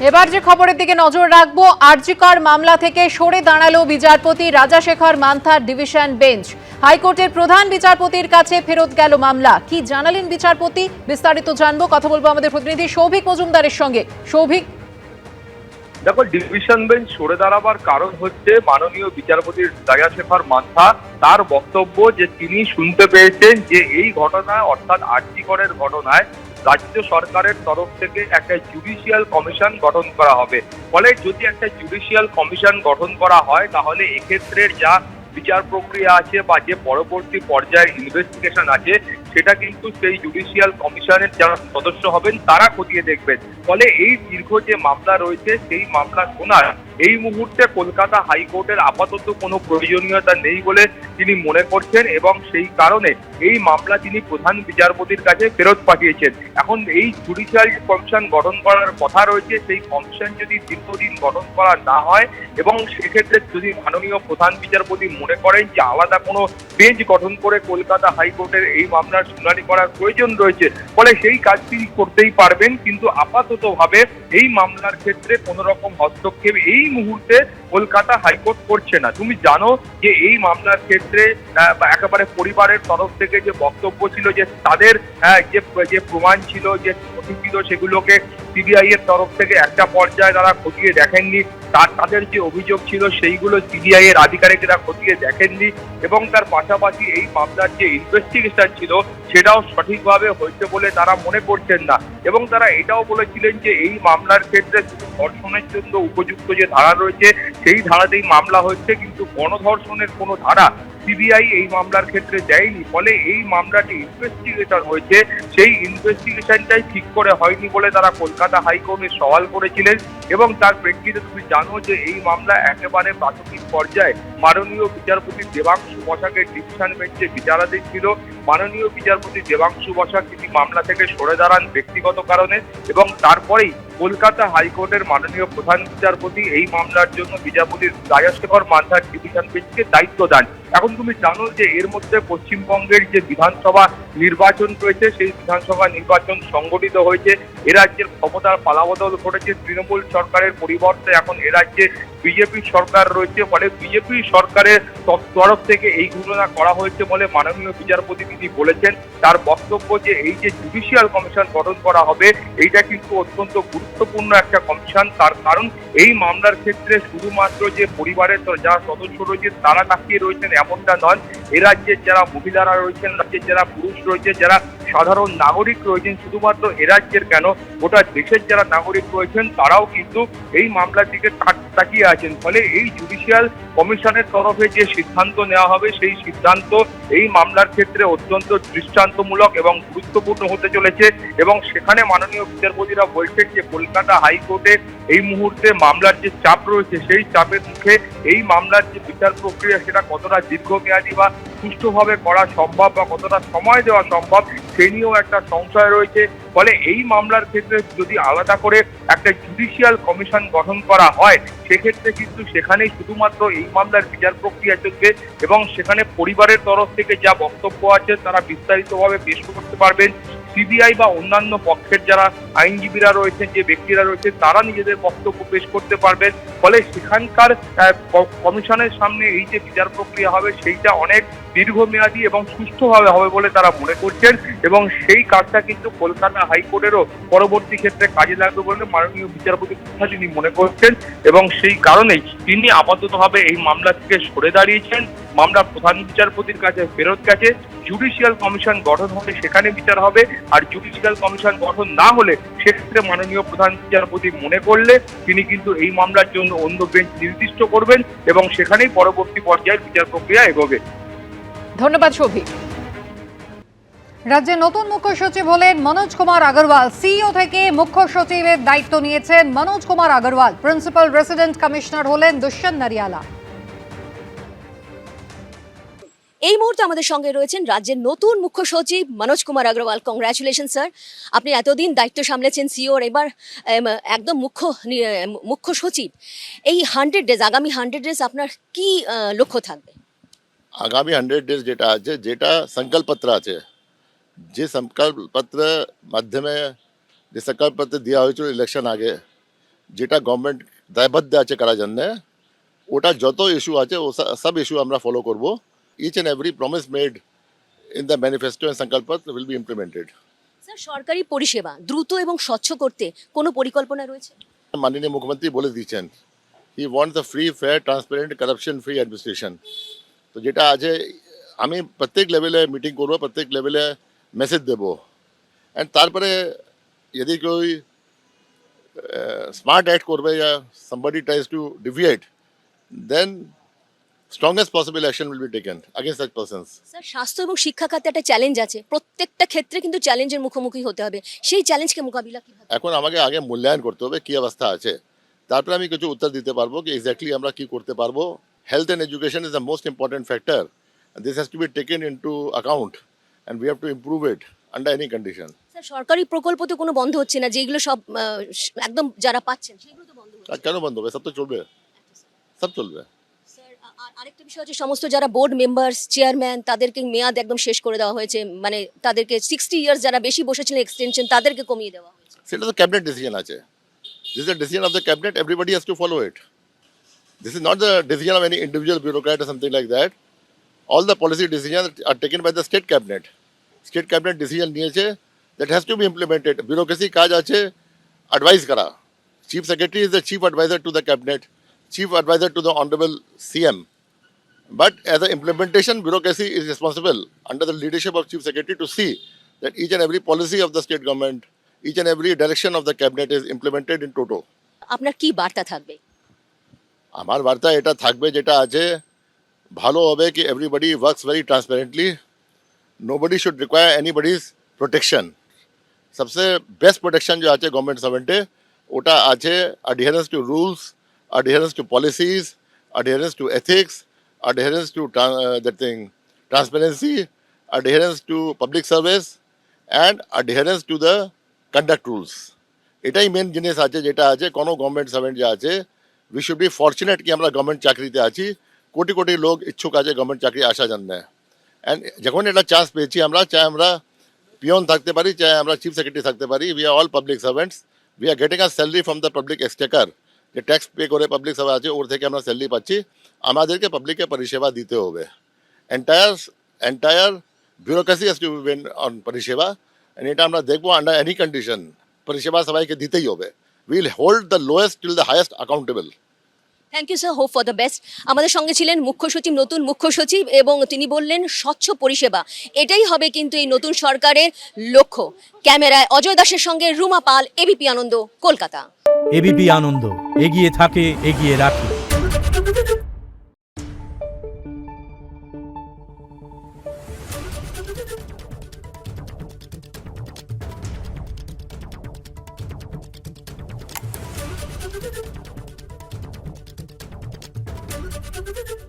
এবার যে খবরের দিকে নজর রাখবো, আরজি কর মামলা থেকে সরে দাঁড়ালো বিচারপতি রাজাশেখর মান্থার ডিভিশন বেঞ্চ। হাইকোর্টের প্রধান বিচারপতির কাছে ফেরত গেল মামলা। কি জানালেন বিচারপতি, বিস্তারিত জানবো। কথা বলবো আমাদের প্রতিনিধি সৌভিক মজুমদারের সঙ্গে। সৌভিক, দেখো, ডিভিশন বেঞ্চ সরে দাঁড়াবার কারণ হচ্ছে মাননীয় বিচারপতি রাজাশেখর মান্থা তার বক্তব্য যে তিনি শুনতে পেয়েছেন যে এই ঘটনায়, অর্থাৎ আরজি করের ঘটনায় রাজ্য সরকারের তরফ থেকে একটা জুডিশিয়াল কমিশন গঠন করা হবে। ফলে যদি একটা জুডিশিয়াল কমিশন গঠন করা হয় তাহলে এক্ষেত্রে যা বিচার প্রক্রিয়া আছে বা যে পরবর্তী পর্যায়ের ইনভেস্টিগেশন আছে সেটা কিন্তু সেই জুডিশিয়াল কমিশনের যারা সদস্য হবেন তারা খতিয়ে দেখবেন। ফলে এই দীর্ঘ যে মামলা রয়েছে সেই মামলা শোনার এই মুহূর্তে কলকাতা হাইকোর্টের আপাতত কোনো প্রয়োজনীয়তা নেই বলে তিনি মনে করছেন এবং সেই কারণে এই মামলা তিনি প্রধান বিচারপতির কাছে ফেরত পাঠিয়েছেন। এখন এই জুডিশিয়াল কমিশন গঠন করার কথা রয়েছে, সেই কমিশন যদি দীর্ঘদিন গঠন করা না হয় এবং সেক্ষেত্রে যদি মাননীয় প্রধান বিচারপতি মনে করেন যে আলাদা কোনো বেঞ্চ গঠন করে কলকাতা হাইকোর্টের এই মামলার শুনানি করার প্রয়োজন রয়েছে, ফলে সেই কাজ তিনি করতেই পারবেন। কিন্তু আপাততভাবে এই মামলার ক্ষেত্রে কোনো রকম হস্তক্ষেপ এই মুহূর্তে কলকাতা হাইকোর্ট করছে না। তুমি জানো যে এই মামলার ক্ষেত্রে একেবারে পরিবারের তরফ থেকে যে বক্তব্য ছিল যে তাদের যে প্রমাণ ছিল, যে নথি ছিল, সেগুলোকে সিবিআই এর তরফ থেকে একটা পর্যায়ে তারা খতিয়ে দেখেননি। তাদের যে অভিযোগ ছিল সেইগুলো সিবিআই এর আধিকারিকরা খতিয়ে দেখেননি এবং তার পাশাপাশি এই মামলার যে ইনভেস্টিগেশন ছিল সেটাও সঠিকভাবে হয়েছে বলে তারা মনে করছেন না। এবং তারা এটাও বলেছিলেন যে এই মামলার ক্ষেত্রে শুধু ধর্ষণের জন্য উপযুক্ত যে ধারা রয়েছে সেই ধারাতেই মামলা হচ্ছে, কিন্তু গণধর্ষণের কোনো ধারা সিবিআই এই মামলার ক্ষেত্রে দেয়নি। ফলে এই মামলাটি ইনভেস্টিগেশন হয়েছে, সেই ইনভেস্টিগেশনটাই ঠিক করে হয়নি বলে তারা কলকাতা হাইকোর্টে সওয়াল করেছিলেন। এবং তার প্রেক্ষিতে তুমি জানো যে এই মামলা একেবারে প্রাথমিক পর্যায়ে মাননীয় বিচারপতি দেবাংশু বসাকের ডিভিশন বেঞ্চে বিচারাধীন ছিল। মাননীয় বিচারপতি দেবাংশু বসাক তিনি মামলা থেকে সরে দাঁড়ান ব্যক্তিগত কারণে এবং তারপরেই কলকাতা হাইকোর্টের মাননীয় প্রধান বিচারপতি এই মামলার জন্য বিচারপতি রাজাশেখর মান্থার ডিভিশন বেঞ্চকে দায়িত্ব দেন। এখন তুমি জানো যে এর মধ্যে পশ্চিমবঙ্গের যে বিধানসভা নির্বাচন রয়েছে সেই বিধানসভা নির্বাচন সংগঠিত হয়েছে। এ রাজ্যের ক্ষমতার পালাবদল ঘটেছে, তৃণমূল সরকারের পরিবর্তে এখন এ রাজ্যে বিজেপি সরকার রয়েছে। ফলে বিজেপি সরকারের তরফ থেকে এই ঘোষণা করা হয়েছে বলে মাননীয় বিচারপতি তিনি বলেছেন। তার বক্তব্য যে এই যে জুডিশিয়াল কমিশন গঠন করা হবে এইটা কিন্তু অত্যন্ত গুরুত্বপূর্ণ একটা কমিশন। তার কারণ এই মামলার ক্ষেত্রে শুধুমাত্র যে পরিবারের যারা সদস্য রয়েছে তারা তাকিয়ে রয়েছেন এমনটা নয়, এ রাজ্যের যারা মহিলারা রয়েছেন, রাজ্যের যারা পুরুষ রয়েছে, যারা সাধারণ নাগরিক রয়েছেন, শুধুমাত্র এ রাজ্যের কেন গোটা দেশের যারা নাগরিক রয়েছেন তারাও কিন্তু এই মামলার দিকে তাকিয়ে আছেন। ফলে এই জুডিশিয়াল কমিশনের তরফে যে সিদ্ধান্ত নেওয়া হবে সেই সিদ্ধান্ত এই মামলার ক্ষেত্রে অত্যন্ত দৃষ্টান্তমূলক এবং গুরুত্বপূর্ণ হতে চলেছে। এবং সেখানে মাননীয় বিচারপতিরা বলছেন যে কলকাতা হাইকোর্টে এই মুহূর্তে মামলার যে চাপ রয়েছে সেই চাপের মুখে এই মামলার যে বিচার প্রক্রিয়া সেটা কতটা দীর্ঘমেয়াদী বা সুষ্ঠুভাবে করা সম্ভব বা কতটা সময় দেওয়া সম্ভব সেই নিয়েও একটা সংশয় রয়েছে। ফলে এই মামলার ক্ষেত্রে যদি আলাদা করে একটা জুডিশিয়াল কমিশন গঠন করা হয় সেক্ষেত্রে কিন্তু সেখানেই শুধুমাত্র এই মামলার বিচার প্রক্রিয়া চলবে এবং সেখানে পরিবারের তরফ থেকে যা বক্তব্য আছে তারা বিস্তারিতভাবে পেশ করতে পারবেন। সিবিআই বা অন্যান্য পক্ষের যারা আইনজীবীরা রয়েছেন, যে ব্যক্তিরা রয়েছে তারা নিজেদের বক্তব্য পেশ করতে পারবেন। ফলে সেখানকার কমিশনের সামনে এই যে বিচার প্রক্রিয়া হবে সেইটা অনেক দীর্ঘমেয়াদী এবং সুষ্ঠুভাবে হবে বলে তারা মনে করছেন এবং সেই কাজটা কিন্তু কলকাতা হাইকোর্টেরও পরবর্তী ক্ষেত্রে কাজে লাগবে বলে মাননীয় বিচারপতি তিনি মনে করছেন এবং সেই কারণেই তিনি আপাততভাবে এই মামলা থেকে সরে দাঁড়িয়েছেন। মামলা প্রধান বিচারপতির কাছে ফেরত গেছে। জুডিশিয়াল কমিশন গঠন হলে সেখানে বিচার হবে, আর জুডিশিয়াল কমিশন গঠন না হলে সেক্ষেত্রে মাননীয় প্রধান বিচারপতি মনে করলে তিনি কিন্তু এই মামলার জন্য অন্য বেঞ্চ নির্দিষ্ট করবেন এবং সেখানেই পরবর্তী পর্যায়ে বিচার প্রক্রিয়া এগোবে। ধন্যবাদ সৌভিক। রাজ্যের নতুন মুখ্য সচিব হলেন মনোজ কুমার আগরওয়াল। সিইও থেকে মুখ্য সচিবের দায়িত্ব নিয়েছেন Manoj Kumar Agarwal. Principal resident commissioner হলেন দুষ্যন্ত নারিয়ালা। এই মুহূর্তে আমাদের সঙ্গে রয়েছেন রাজ্যের নতুন মুখ্য সচিব মনোজ কুমার আগরওয়াল। কংগ্রাচুলেশন স্যার, আপনি এতদিন দায়িত্ব সামলেছেন সিইওর, এবার একদম মুখ্য সচিব। এই 100 ডেজ, আগামী 100 ডেজ আপনার কি লক্ষ্য থাকবে? আগামী 100 ডেজ যেটা আছে, যেটা সংকল্পপত্র আছে, যে সংকল্পপত্র মাধ্যমে যে সংকল্পপত্র দেওয়া হয়েছিল ইলেকশন আগে, যেটা গভর্নমেন্ট দায়বদ্ধ আছে করার জন্য, ওটা যত ইস্যু আছে ও সব ইস্যু আমরা ফলো করব। Each and every promise made in the manifesto and সংকল্পপত্র উইল বি ইমপ্লিমেন্টেড। স্যার সরকারি পরিষেবা দ্রুত এবং স্বচ্ছ করতে কোনো পরিকল্পনা রয়েছে? মাননীয় মুখ্যমন্ত্রী বলে দিয়েছেন, he want the free fair transparent corruption free administration. তো যেটা আছে আমি প্রত্যেক লেভেলে মিটিং করবো, প্রত্যেক লেভেলে মেসেজ দেবো। অ্যান্ড তারপরে যদি কেউ স্মার্ট অ্যাক্ট করবে या somebody tries to deviate, then strongest possible action will be taken against such persons. Sir স্বাস্থ্য এবং শিক্ষা খাতে একটা চ্যালেঞ্জ আছে, প্রত্যেকটা ক্ষেত্রে কিন্তু চ্যালেঞ্জের মুখোমুখি হতে হবে, সেই চ্যালেঞ্জকে মোকাবিলা কিভাবে? এখন আমাকে আগে মূল্যায়ন করতে হবে কি অবস্থা আছে, তারপরে আমি কিছু উত্তর দিতে পারবো কি এক্স্যাক্টলি আমরা কি করতে পারবো। Health and education is the most important factor, this has to be taken into account and we have to improve it under any condition. Sir সরকারি প্রকল্প তো কোনো বন্ধ হচ্ছে না, যেগুলো সব একদম যারা পাচ্ছেন সেগুলো তো বন্ধ হচ্ছে। আর কেন বন্ধ হবে? সব তো চলবে, সব চলবে। স্যার আরেকটা বিষয় হচ্ছে সমস্ত যারা বোর্ড মেম্বার্স চেয়ারম্যান তাদেরকে মেয়াদ একদম শেষ করে দেওয়া হয়েছে, মানে তাদেরকে 60 ইয়ার্স যারা বেশি বসেছিলেন এক্সটেনশন তাদেরকে কমিয়ে দেওয়া হয়েছে। সেটা তো ক্যাবিনেট ডিসিশন আছে, this is the decision of the cabinet, everybody has to follow it. This is not the decision of any individual bureaucrat or something like that. All the policy decisions are taken by the state cabinet. State cabinet decision নিয়েছে, that has to be implemented. Bureaucracy কাজ আছে advise করা। Chief Secretary is the chief advisor to the cabinet, chief advisor to the honorable CM. But as the implementation, bureaucracy is responsible under the leadership of Chief Secretary to see that each and every policy of the state government, each and every direction of the cabinet is implemented in toto. আপনার কি বার্তা থাকবে? আমার বার্তা এটা থাকবে যেটা আছে, ভালো হবে কি everybody works very transparently, nobody should require anybody's protection. সবসে বেস্ট প্রোটেকশন जो আছে গভর্নমেন্ট সার্ভেন্টে ওটা আছে adherence to rules, adherence to policies, adherence to ethics, adherence to that thing transparency, adherence to public service and adherence to the conduct rules. এটাই main জিনিস আছে যেটা আছে কোনো গভর্নমেন্ট সার্ভেন্ট যে আছে উই শুড বি ফর্চুনেট কি আমরা গভর্নমেন্ট চাকরিতে আছি। কোটি কোটি লোক ইচ্ছুক আছে গভর্নমেন্ট চাকরি আসার জন্য, অ্যান্ড যখন এটা চান্স পেয়েছি আমরা, চাहे আমরা পিয়ন থাকতে পারি, চাहे আমরা চিফ সেক্রেটারি থাকতে পারি, we are all public servants, we are getting a salary from the public exchequer, যে ট্যাক্স পে করে পাবলিক সেবা আছে ওর থেকে আমরা স্যালারি পাচ্ছি, আমাদেরকে পাবলিককে পরিষেবা দিতে হবে। Entire bureaucracy has to be on পরিষেবা, অ্যান্ড এটা আমরা দেখবো আন্ডার এনি কন্ডিশন পরিষেবা সবাইকে দিতেই হবে। Will hold the lowest till the highest accountable. Thank you sir, hope for the best. আমাদের সঙ্গে ছিলেন মুখ্য সচিব, নতুন মুখ্য সচিব, এবং তিনি বললেন স্বচ্ছ পরিষেবা এটাই হবে কিন্তু এই নতুন সরকারের লক্ষ্য। ক্যামেরায় অজয় দাসের সঙ্গে রুমা পাল, এবিপি আনন্দ, কলকাতা। এবিপি আনন্দ, এগিয়ে থাকে, এগিয়ে রাখে। Thank you.